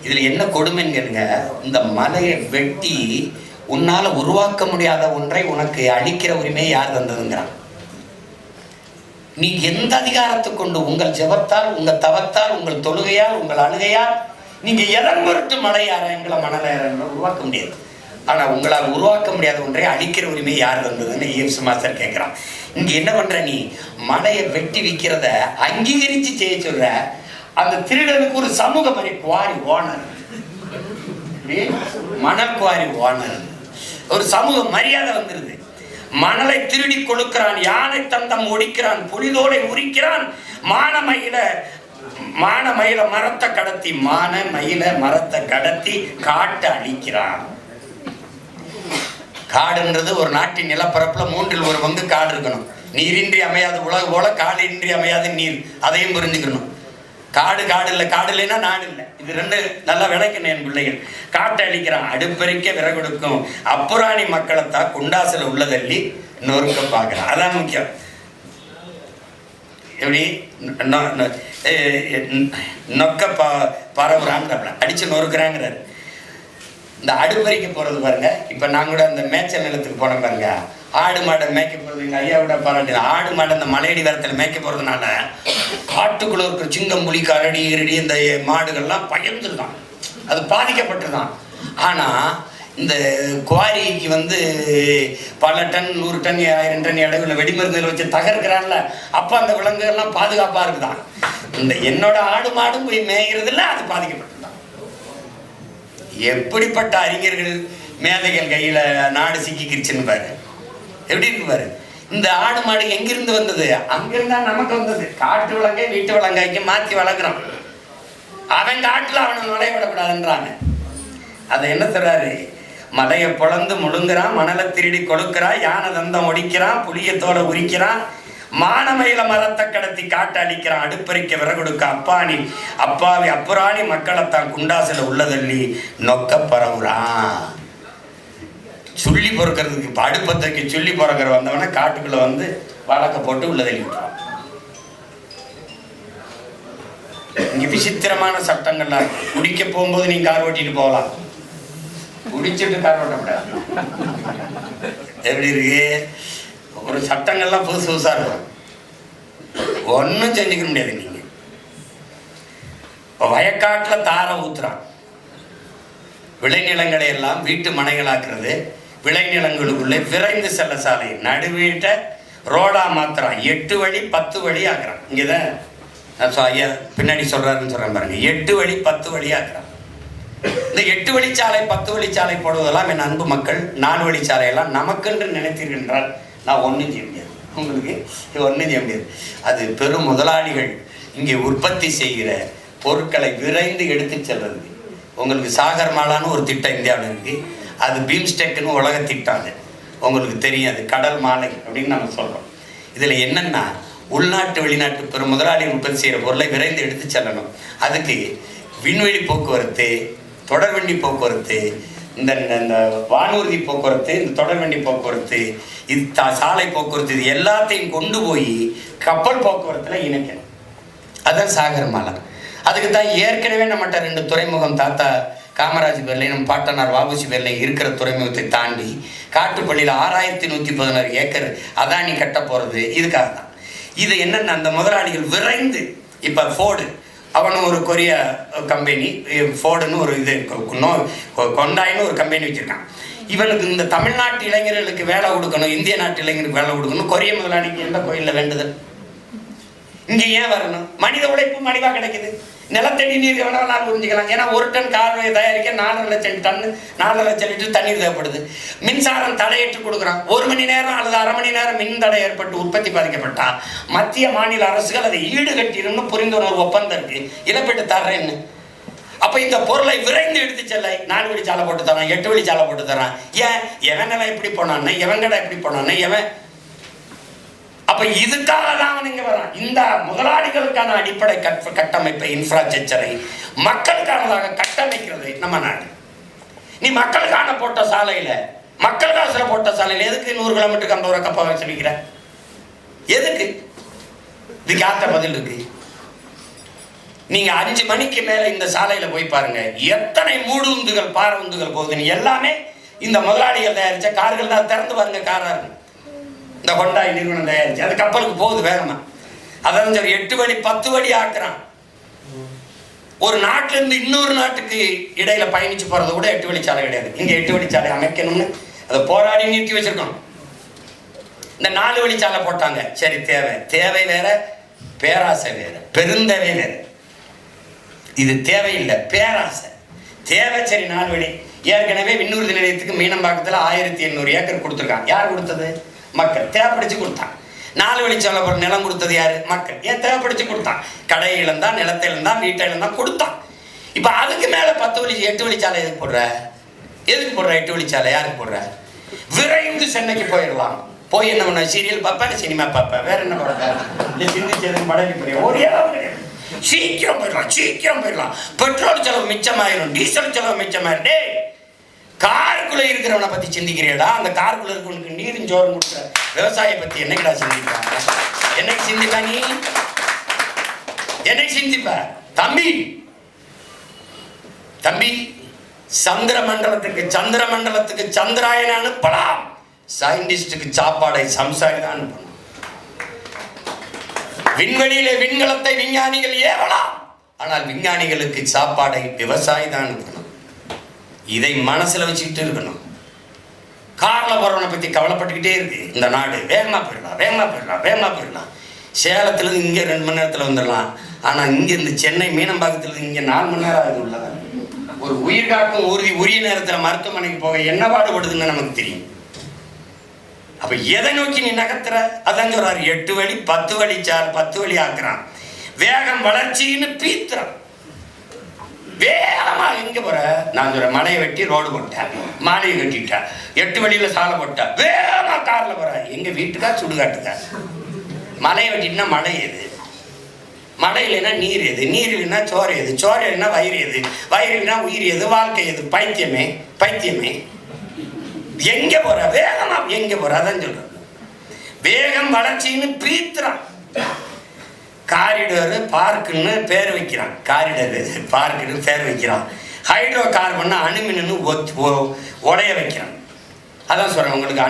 இதுல என்ன கொடுமைன்னு கேளுங்க, இந்த மலையை வெட்டி உன்னால உருவாக்க முடியாத ஒன்றை உனக்கு அழிக்கிற உரிமை யார் தந்ததுங்கிறான். நீ எந்த அதிகாரத்தை கொண்டு உங்கள் ஜெபத்தால், உங்கள் தவத்தால், உங்கள் தொழுகையால், உங்கள் அழுகையால் நீங்க எதன் பொருட்டு மலையாரங்களை மணலையாரங்களை உருவாக்க முடியாது. ஆனா உங்களால் உருவாக்க முடியாத ஒன்றை அழிக்கிற உரிமை யார் தந்ததுன்னு இயேசு மாஸ்டர் கேட்கிறான். இங்க என்ன பண்ற, நீ மலையை வெட்டி விற்கிறத அங்கீகரிச்சு செய்ய சொல்ற. அந்த திருடனுக்கு ஒரு சமூக மறை குவாரி ஓனர், மணல் குவாரி ஓனர், ஒரு சமூக மரியாதை வந்துருது. மணலை திருடி கொழுக்கிறான், யானை தந்தம் ஒடிக்கிறான், புலிதோலை உரிக்கிறான், மான மயில மரத்தை கடத்தி, மான மயில மரத்தை கடத்தி காட்டை அழிக்கிறான். காடுன்றது ஒரு நாட்டின் நிலப்பரப்புல 1/3 காடு இருக்கணும். நீரின்றி அமையாத உலகு போல காடின்றி அமையாத நீர், அதையும் புரிஞ்சுக்கணும். காடு இல்லை, காடு இல்லைன்னா நாடு இல்லை. இது ரெண்டு நல்லா விளக்கணும் என் பிள்ளைகள். காட்டை அழிக்கிறான், அடுப்பறிக்க விறகுடுக்கும் அப்புராணி மக்களைத்தான் குண்டாசில் உள்ளதள்ளி நொறுக்க பார்க்குறான். அதான் முக்கியம். எப்படி நொக்க பரவுறான்னு அடிச்சு நொறுக்குறாங்கிறாரு. இந்த அடுப்பறிக்க போறது பாருங்க. இப்ப நான் கூட அந்த மேய்ச்சல் நிலத்துக்கு போன பாருங்க, ஆடு மாடை மேய்க்க போறது எங்க ஐயாவோட பாராட்டு. ஆடு மாடு அந்த மலையடி வரத்துல மேய்க்க போறதுனால காட்டுக்குள்ள இருக்கிற சிங்கம், புலி, கரடி, இருடி இந்த மாடுகள்லாம் பயந்துருதான், அது பாதிக்கப்பட்டிருதான். ஆனா இந்த குவாரிக்கு பல டன், 100 டன், 1000 டன் இடத்துல வெடிமருந்துகள் வச்சு தகர்க்கிறான்ல, அப்ப அந்த விலங்குகள்லாம் பாதுகாப்பா இருக்குதான். இந்த என்னோட ஆடு மாடும் போய் மேய்கிறதுல அது பாதிக்கப்பட்டிருதான். எப்படிப்பட்ட அறிஞர்கள் மேதைகள் கையில நாடு சிக்கிக்கிருச்சுன்னு பாரு, எப்படி இருக்கு பாரு. இந்த ஆடு மாடு எங்கிருந்து வந்தது? அங்கிருந்தா நமக்கு வந்தது. காட்டு விலங்கை வீட்டு விலங்காய்க்கு மாற்றி வளர்க்குறோம். அவன் காட்டுல அவனை நுழைய விடக்கூடாதுன்றாங்க. அதை என்ன சொல்றாரு? மலையை பொழந்து முழுங்குறான், மணலை திருடி கொழுக்கிறான், யானை தந்தம் ஒடிக்கிறான், புளியத்தோட உரிக்கிறான், மானமயில மரத்தை கடத்தி காட்டு அழிக்கிறான், அடுப்பறிக்க விறகுடுக்க அப்பாவி அப்புராணி மக்களைத்தான் குண்டாசில உள்ளதள்ளி நொக்க பரவுறான். சுள்ளி பொறுக்கிறதுக்கு அடுப்பத்தைக்கு சுள்ளி பொறுக்கிற வந்தவன காட்டுக்குள்ள வழக்க போட்டு உள்ளதள்ளி விட்டுறான். இங்க விசித்திரமான சட்டங்கள்லாம். குடிக்க போகும்போது நீங்க கார் ஓட்டிட்டு போகலாம், குடிச்சிட்டு கார் ஓட்டக்கூடாது. எப்படி இருக்கு? ஒரு சட்டங்கள்லாம் புதுசு புதுசா இருக்கும். ஒன்னும் செஞ்சுக்க முடியாது. நீங்க வயக்காட்டுல தாரை ஊத்துறான், விளைநிலங்களை எல்லாம் வீட்டு மனைகளாக்குறது, விளைநிலங்களுக்குள்ளே விரைந்து செல்ல சாலை நடுவீட்ட ரோடா மாத்திரான், 8 வழி 10 வழி ஆக்குறான். இங்கதான் ஐயா பின்னாடி சொல்றாருன்னு சொல்றேன் பாருங்க, 8 வழி 10 வழி ஆக்குறான். இந்த 8 வழிச்சாலை 10 வழிச்சாலை போடுவதெல்லாம் என் அன்பு மக்கள், 4 வழிச்சாலையெல்லாம் நமக்கென்று நினைத்தீர்கள் நான் ஒன்றும் செய்ய முடியாது. உங்களுக்கு ஒன்றும் செய்ய முடியாது. அது பெரும் முதலாளிகள் இங்கே உற்பத்தி செய்கிற பொருட்களை விரைந்து எடுத்து செல்றது. உங்களுக்கு சாகர் மாலான்னு ஒரு திட்டம் இந்தியாவில் இருக்கு. அது பீம்ஸ்டெக்னு உலக திட்டம். உங்களுக்கு தெரியும், அது கடல் மாலை அப்படின்னு நம்ம சொல்றோம். இதுல என்னன்னா, உள்நாட்டு வெளிநாட்டு பெரும் முதலாளிகள் உற்பத்தி செய்கிற பொருளை விரைந்து எடுத்து செல்லணும். அதுக்கு விண்வெளி போக்குவரத்து, தொடர்வண்டி போக்குவரத்து, இந்த வானூர்தி போக்குவரத்து, இந்த தொடர்வண்டி போக்குவரத்து, இது சாலை போக்குவரத்து, இது எல்லாத்தையும் கொண்டு போய் கப்பல் போக்குவரத்துல இணைக்கணும். அதுதான் சாகர் மாலா. அதுக்கு தான் ஏற்கனவே நம்மகிட்ட 2 துறைமுகம் தாத்தா காமராஜ் பேர்லையும் நம்ம பாட்டனார் வாபுசி பேர்லையும் இருக்கிற துறைமுகத்தை தாண்டி காட்டுப்பள்ளியில் 6116 ஏக்கர் அதானி கட்ட போறது இதுக்காக தான். இது என்னன்னா, அந்த முதலாளிகள் விரைந்து இப்ப ஃபோர்டு அவனும் ஒரு கொரிய கம்பெனி, ஃபோர்டுன்னு ஒரு இது கொண்டாயின்னு ஒரு கம்பெனி வச்சிருக்கான். இவனுக்கு இந்த தமிழ்நாட்டு இளைஞர்களுக்கு வேலை கொடுக்கணும், இந்திய நாட்டு இளைஞருக்கு வேலை கொடுக்கணும். கொரிய முதலாளிக்கு எந்த கோயிலில் வேண்டுதல்? இங்க ஏன் வரணும்? மனித உழைப்பு மலிவா கிடைக்குது. நிலத்தடி நீர் வேணாலும் புரிஞ்சுக்கலாம். ஏன்னா 1 டன் கார் தயாரிக்க 4 லட்சம் லிட்டர் தண்ணீர் தேவைப்படுது. மின்சாரம் தடையேற்று கொடுக்குறான். 1 மணி நேரம் அல்லது அரை மணி நேரம் மின் தடை ஏற்பட்டு உற்பத்தி பாதிக்கப்பட்டா மத்திய மாநில அரசுகள் அதை ஈடுகட்டிடும் புரிந்துணர்வு ஒப்பந்தம் இருக்கு, இழப்பீட்டு தர்றேன்னு. அப்ப இந்த பொருளை விரைந்து எடுத்து செல்ல 4 வழி சாலை போட்டு தரான், 8 வழி சாலை போட்டு தரான். ஏன்? எவன் நிலம் எப்படி போனான்னு, எவன் கடை எப்படி போனான்னு, எவன். அப்ப இதுக்காக தான் இங்க வரான். இந்த முதலாளிகளுக்கான அடிப்படை கட்டமைப்பை, இன்ஃப்ராஸ்ட்ரக்சரை மக்களுக்கானதாக கட்டமைக்கிறது நம்ம நாடு. நீ மக்களுக்கான போட்ட சாலையில, மக்கள் காசுல போட்ட சாலையில எதுக்கு 100 கிலோமீட்டருக்கு 50 ரூபா கப்பா வச்சு வைக்கிற? எதுக்கு? இதுக்கு யார்த்த பதில் இருக்கு? நீங்க 5 மணிக்கு மேல இந்த சாலையில போய் பாருங்க, எத்தனை மூடு உந்துகள் பாறை உந்துகள் போகுதுன்னு. எல்லாமே இந்த முதலாளிகள் தயாரிச்ச கார்கள் தான். திறந்து பாருங்க, காரா இருக்கு. இந்த ஹோண்டாய் நிறுவனம் தயாரிச்சு அது கப்பலுக்கு போகுது வேகமா. அதான் சரி 8 வழி 10 வழி ஆக்குறான். ஒரு நாட்டுல இருந்து இன்னொரு நாட்டுக்கு இடையில பயணிச்சு போறது கூட 8 வழிச்சாலை கிடையாது. இங்க 8 வழிச்சாலை அமைக்கணும்னு அதை போராடி நிறுத்தி வச்சிருக்கோம். இந்த 4 வழிச்சாலை போட்டாங்க. சரி, தேவை வேற, பேராசை வேற, பெருந்தேவை வேற. இது தேவையில்லை, பேராசை. தேவை சரி 4 வழி. ஏற்கனவே விண்ணூர்தி நிலையத்துக்கு மீனம்பாக்கத்தில் 1800 ஏக்கர் கொடுத்துருக்காங்க. யார் கொடுத்தது? மக்கள் தேவைப்படுத்தி கொடுத்தாங்க. 4 வழிச்சாலை நிலம் கொடுத்தது யாரு? மக்கள். ஏன் தேவைப்படுத்தி கொடுத்தான்? கடை இழந்தான், நிலத்தை இழந்தான், வீட்டை இழந்தான், கொடுத்தான். இப்போ அதுக்கு மேலே 8 வழிச்சாலை எதுக்கு போடுற? 8 வழிச்சாலை யாருக்கு போடுற? விரைந்து சென்னைக்கு போயிடலாம். போய் என்ன பண்ண? சீரியல் பார்ப்பேன், சினிமா பார்ப்பேன், வேற என்ன பார்ப்பேன்? சிந்திச்சது மடங்கி போய் ஒரு இடம் கிடையாது. சீக்கிரம் போயிடலாம். பெட்ரோல் செலவு மிச்சமாயிரும், டீசல் செலவு மிச்சமாயிரும். டே, காருக்குள்ள இருக்கிறவனை பத்தி சிந்திக்கிறியடா? அந்த காருக்குள்ள இருக்கிறவனுக்கு நீரும் ஜோரம் கொடுக்குற விவசாய பத்தி என்னைக்கடா சிந்திப்பாங்க? என்னைக்கு சிந்திப்பா நீ? என்னைக்கு சிந்திப்ப? தம்பி சந்திர மண்டலத்துக்கு சந்திராயனை அனுப்பலாம். சயின்டிஸ்டுக்கு சாப்பாடை சம்சாரி தான் அனுப்பணும். விண்வெளியிலே விண்கலத்தை விஞ்ஞானிகள் ஏவலாம். ஆனால் விஞ்ஞானிகளுக்கு சாப்பாடை விவசாயி தான் அனுப்பணும். இதை மனசுல வச்சுக்கிட்டு இருக்கணும். கார்ல போறவனை பத்தி கவலைப்பட்டுக்கிட்டே இருக்கு இந்த நாடு. வேகமா போயிடலாம். சேலத்துல இருந்து இங்க 2 மணி நேரத்துல வந்துடலாம். ஆனா இங்க இருந்து சென்னை மீனம்பாக்கத்துல இருந்து இங்க 4 மணி நேரம் ஆகுது. உள்ளதா ஒரு உயிர் காக்கும் உரிய நேரத்துல மருத்துவமனைக்கு போக என்ன பாடுபடுதுன்னு நமக்கு தெரியும். அப்ப எதை நோக்கி நீ நகர்த்துற? அதான் சொல்றாரு 8 வழி 10 வழி ஆக்குறான். வேகம் வளர்ச்சின்னு பீத்துறான். வேகமா எங்க போற? நான் சொல்றேன், மலையை வெட்டி ரோடு போட்டேன், மாலையை கட்டிட்டேன், 8 வழியில சாலை போட்டேன், வேகமா கார்ல போற. எங்க வீட்டுக்கா சுடுகாட்டுக்கா? மலையை வெட்டினா மழை எது? மழை இல்லைன்னா நீர் எது? நீர் இல்லைன்னா சோறு எது? சோறு இல்லைன்னா வயிறு எது? வயிறு இல்லைன்னா உயிர் எது? வாழ்க்கை எது? பைத்தியமே. எங்க போற? வேகமா எங்க போற? அதான் சொல்ற, வேகம் வளர்ச்சின்னு பீத்துறான். காரிடர் பார்க்குன்னு பேர் வைக்கிறான். ஹைட்ரோ கார்பன் அணுமின்னு உடைய வைக்கிறான். அதான் சொல்றேன் உங்களுக்கு,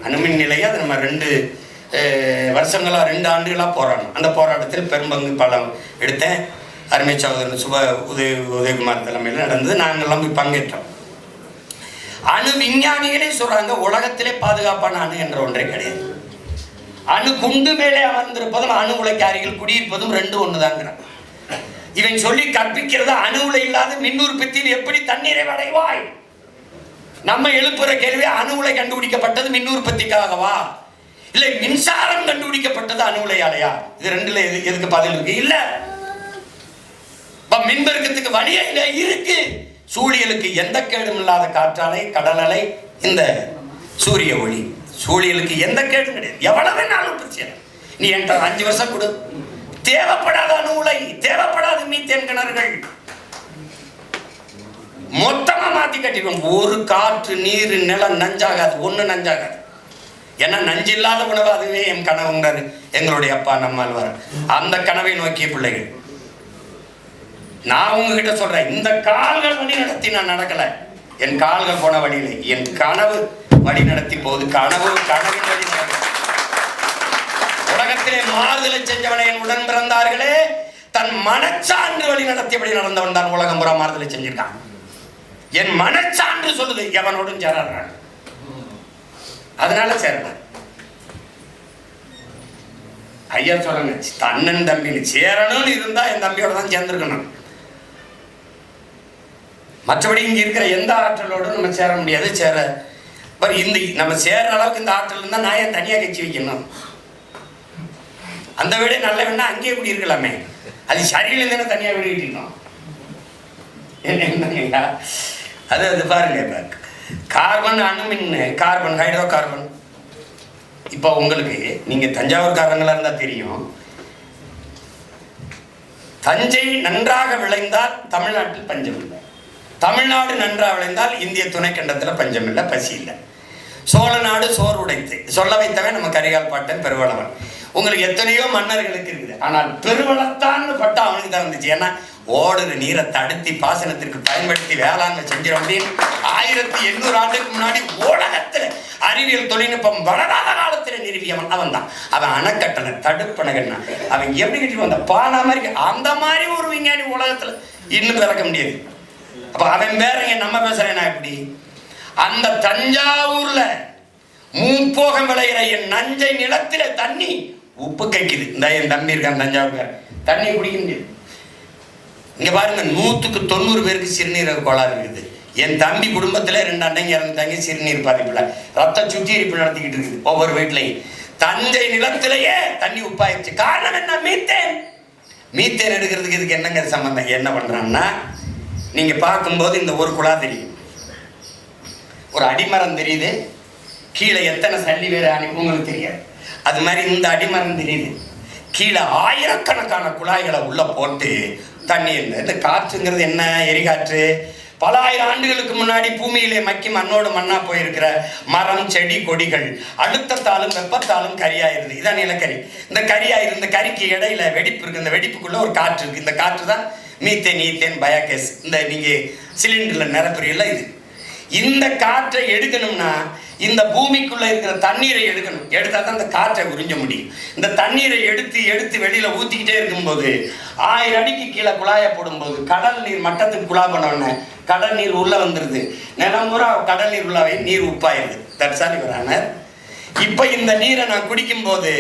அணுமின் நிலையை அது நம்ம 2 வருஷங்களாக 2 ஆண்டுகளாக போராடணும். அந்த போராட்டத்தில் பெரும்பங்கு பலம் எடுத்தேன். அருமை சகோதரன் உதயகுமார் தலைமையில் நடந்தது. நாங்கள்லாம் போய் பங்கேற்றோம். அணு விஞ்ஞானிகளே சொல்றாங்க, உலகத்திலே பாதுகாப்பான அணு என்ற ஒன்றே கிடையாது. அணு குண்டு மேலே அமர்ந்திருப்பதும் அணு உலைக்கு அருகில் குடியிருப்பதும் 2 ஒண்ணுதாங்கிறான். இவன் சொல்லி கற்பிக்கிறது அணு உலை இல்லாத மின் உற்பத்தியில் எப்படி தண்ணீரை அடைவாய்? நம்ம எழுப்புற கேள்வி, அணு உலை கண்டுபிடிக்கப்பட்டது மின் உற்பத்திக்காகவா, இல்லை மின்சாரம் கண்டுபிடிக்கப்பட்டது அணு உலையாலையா? இது 2ல எதுக்கு பதில் இருக்கு? இல்ல, மின்பெருக்கத்துக்கு வழியே இல்லை, இருக்கு. சூழியலுக்கு எந்த கேடும் இல்லாத காற்றாலை, கடல் அலை, இந்த சூரிய ஒளி, சூழியலுக்கு எந்த கேடும் கிடையாது. எவ்வளவு வேணாலும் பிரச்சனை. நீ என்கிட்ட 5 வருஷம் கொடு. தேவைப்படாத அணு உலை, தேவைப்படாத மீத்தேன் கிணறுகள் மொத்தமா மாத்தி கட்டிடுவோம். ஒரு காற்று, நீர், நிலம் நஞ்சாகாது, ஒண்ணு நஞ்சாகாது. ஏன்னா நஞ்சு இல்லாத உணவு அதுவே என் கனவுங்கிறாரு எங்களுடைய அப்பா நம்மாழ்வார். அந்த கனவை நோக்கிய பிள்ளைகள். நான் உங்ககிட்ட சொல்றேன், இந்த கால்கள் வழி நடத்தி நான் நடக்கல. என் கால்கள் போன வழியில என் கனவு வழி நடத்தி போகுது. கனவின் வழி நடக்க. உலகத்திலே மாறுதலை செஞ்சவனை என் உடன் பிறந்தார்களே, தன் மனச்சான்று வழி நடத்தியபடி நடந்தவன் தான் உலகம் புறா மாறுதலை செஞ்சிருக்கான். என் மனச்சான்று சொல்லுது எவனோடும் சேரான். அதனால சேரல. ஐயா சொல்லுங்க, தன்னன் தம்பின்னு சேரணும்னு இருந்தா என் தம்பியோட தான் சேர்ந்துருக்கணும். மற்றபடி இங்க இருக்கிற எந்த ஆற்றலோடும் நம்ம சேர முடியாது. இந்த நம்ம சேர்ற அளவுக்கு இந்த ஆற்றல் இருந்தா நான் ஏன் தனியா கட்சி வைக்கணும்? அந்த வீடே நல்ல வேணா அங்கேயே குடி இருக்கலாமே. அது சரியில்லைன்னு தனியா வீடு கட்டிக்கணும். என்னங்க அது பாருங்க, இப்ப கார்பன், அணுமின், கார்பன், ஹைட்ரோ கார்பன். இப்போ உங்களுக்கு நீங்க தஞ்சாவூர்காரங்களா இருந்தா தெரியும், தஞ்சை நன்றாக விளைந்தால் தமிழ்நாட்டில் பஞ்சம் இல்லை. தமிழ்நாடு நன்றாக விளைந்தால் இந்திய துணைக்கண்டத்தில் பஞ்சம் இல்லை, பசி இல்லை. சோழ நாடு சோறு உடைத்து சொல்ல வைத்தவன் நம்ம கரிகால் பாட்டன் பெருவளவன். உங்களுக்கு எத்தனையோ மன்னர்களுக்கு இருக்குது, ஆனால் பெருவளத்தான்னு பட்டா அவனுக்கு தான் இருந்துச்சு. ஏன்னா ஓடுற நீரை தடுத்தி பாசனத்திற்கு பயன்படுத்தி வேளாண்மை செஞ்சிடும் அப்படின்னு 1800 ஆண்டுக்கு முன்னாடி உலகத்தில் அறிவியல் தொழில்நுட்பம் வளராத காலத்தில் நிறுவியவன் அவன் தான். அவன் அணைக்கட்டணை தடுப்பணகன்னா அவன் எப்படி கட்டி வந்த பானா மாதிரி அந்த மாதிரி ஒரு விஞ்ஞானி உலகத்தில் இன்னும் பிறக்க முடியாது. அப்போ அவன் பேருங்க நம்ம பேசுறேன்னா எப்படி அந்த தஞ்சாவூர்ல முப்போகம் விளையிற என் நஞ்சை நிலத்தில தண்ணி உப்பு கைக்குது. இந்த என் தம்பி இருக்கான் தஞ்சாவூர், தண்ணி குடிக்க முடியாது. இங்க பாருங்க 100க்கு 90 பேருக்கு சிறுநீரக கோளாறு இருக்குது. என் தம்பி குடும்பத்துல 2 அண்டைங்க இறந்துட்டாங்க சிறுநீர் பாதிப்புல. ரத்த சுத்திகரிப்பு நடத்திக்கிட்டு இருக்குது ஒவ்வொரு வீட்லையும். தஞ்சை நிலத்திலேயே தண்ணி உப்பாயிருச்சு. காரணம் என்ன? மீத்தேன். மீத்தேன் எடுக்கிறதுக்கு இதுக்கு என்னங்க சம்பந்தம்? என்ன பண்றான்னா, நீங்க பார்க்கும்போது இந்த ஒரு குழா தெரியும், ஒரு அடிமரம் தெரியுது, கீழே எத்தனை சல்லி வேற உங்களுக்கு தெரியாது. அது மாதிரி இந்த அடிமரம் தெரியுது, கீழே ஆயிரக்கணக்கான குழாய்களை உள்ள போட்டு தண்ணி. இந்த காற்றுங்கிறது என்ன? எரிகாற்று. பல ஆயிரம் ஆண்டுகளுக்கு முன்னாடி பூமியிலே மக்கி மண்ணோடு மண்ணா போயிருக்கிற மரம் செடி கொடிகள் அழுத்தத்தாலும் வெப்பத்தாலும் கரியாயிருது. இதான் நிலக்கரி. இந்த கரியாயிரு, இந்த கரிக்கு இடையில வெடிப்பு இருக்கு. இந்த வெடிப்புக்குள்ள ஒரு காற்று இருக்கு. இந்த காற்று தான் மீத்தேன், ஈத்தேன், பயோகேஸ். இந்த நீங்க சிலிண்டர்ல நிரப்புறீங்களா இது. இந்த காற்றை எடுக்கணும்னா இந்த பூமிக்குள்ள இருக்கிற தண்ணீரை எடுக்கணும். எடுத்தா தான் இந்த காற்றை உறிஞ்ச முடியும். இந்த தண்ணீரை எடுத்து எடுத்து வெளியில ஊத்திக்கிட்டே இருக்கும்போது 1000 அடிக்கு கீழே குழாய போடும்போது கடல் நீர் மட்டத்துக்கு குழா பண்ண கடல் நீர் உள்ள வந்துருது. நிலம்புறா கடல் நீர் உள்ளாவே நீர் உப்பாயிருது. தற்சாலி வரான. இப்ப இந்த நீரை நான் குடிக்கும் போது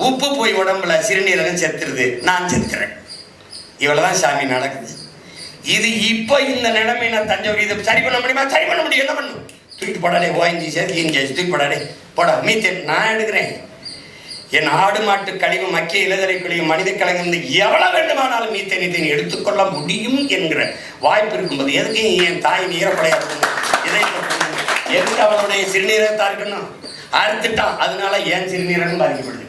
உப்பு போய் உடம்புல சிறுநீரகம் செத்துருது, நான் செத்துறேன். இவ்வளவுதான் சாமி நடக்குது. இது இப்ப இந்த நிலைமை நான் தஞ்சாவூர் இதை சரி பண்ண முடியுமா? சரி பண்ண முடியும். என்ன பண்ணும்? தூக்கி போடாடே, ஓய்ஞ்சி சேர்த்து தூக்கி போடாடே, போடா மீத்தேன் நான் எடுக்கிறேன். என் ஆடு மாட்டு கழிவு, மக்கிய இலதலை கழிவு, மனித கலந்து எவ்வளவு வேண்டுமானாலும் மீத்தேன் எடுத்துக்கொள்ள முடியும் என்கிற வாய்ப்பு இருக்கும்போது எதுக்கு என் தாயின் ஈரப்படையா இருக்கணும்? இதை எதுக்கு அவளுடைய சிறுநீரகத்தா இருக்கணும்? அறுத்துட்டான், அதனால ஏன் சிறுநீரகம் பாதிக்கப்படுது.